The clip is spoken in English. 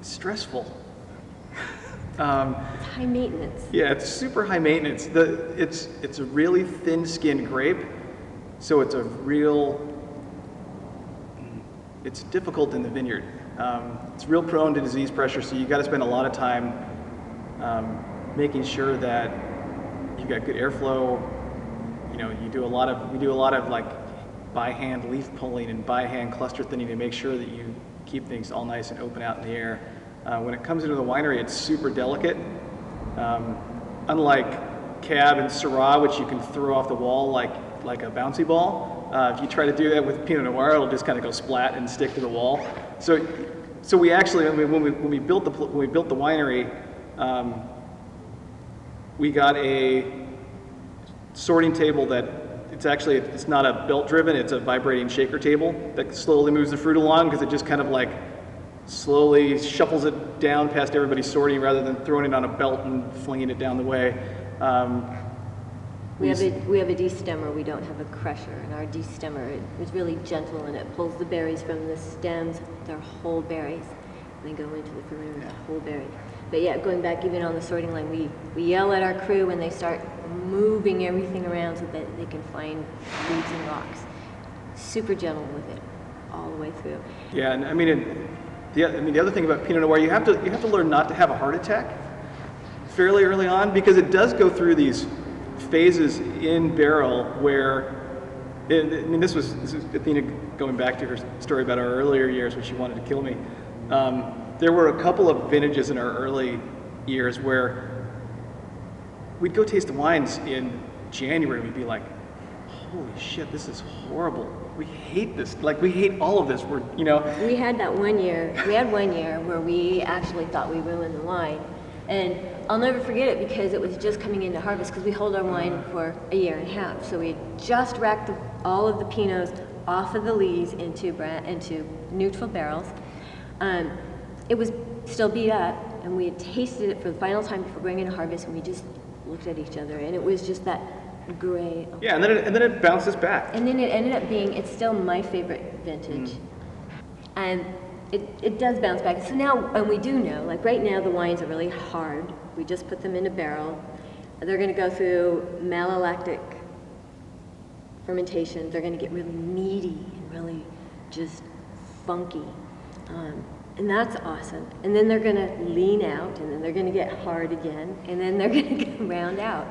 Stressful. It's high maintenance. Yeah, it's super high maintenance. It's a really thin-skinned grape, so it's difficult in the vineyard. It's real prone to disease pressure, so you got to spend a lot of time making sure that you've got good airflow. You know, we do a lot of like by hand leaf pulling and by hand cluster thinning to make sure that you keep things all nice and open out in the air. When it comes into the winery, it's super delicate. Unlike Cab and Syrah, which you can throw off the wall like a bouncy ball, if you try to do that with Pinot Noir, it'll just kind of go splat and stick to the wall. So we actually, when we built the winery, we got a sorting table that it's not a belt driven, it's a vibrating shaker table that slowly moves the fruit along, because it just kind of like slowly shuffles it down past everybody's sorting rather than throwing it on a belt and flinging it down the way. We have a destemmer, we don't have a crusher, and our destemmer is really gentle and it pulls the berries from the stems, they're whole berries, and they go into the fermenter as whole berries. But yeah, going back even on the sorting line, we yell at our crew when they start moving everything around so that they can find leaves and rocks. Super gentle with it all the way through. Yeah, and I mean the other thing about Pinot Noir, you have to learn not to have a heart attack fairly early on, because it does go through these phases in barrel where, this was Athena going back to her story about our earlier years when she wanted to kill me. There were a couple of vintages in our early years where we'd go taste the wines in January and we'd be like, holy shit, this is horrible. We hate this. Like, we hate all of this. We had one year where we actually thought we ruined the wine. And I'll never forget it because it was just coming into harvest, because we hold our wine for a year and a half. So we had just racked all of the Pinots off of the lees into neutral barrels. It was still beat up, and we had tasted it for the final time before going into harvest, and we just looked at each other, and it was just that gray. Yeah, and then it bounces back. And then it ended up it's still my favorite vintage. And it does bounce back. So now, and we do know, like right now the wines are really hard. We just put them in a barrel. They're going to go through malolactic fermentation. They're going to get really meaty and really just funky. And that's awesome. And then they're going to lean out, and then they're going to get hard again, and then they're going to round out.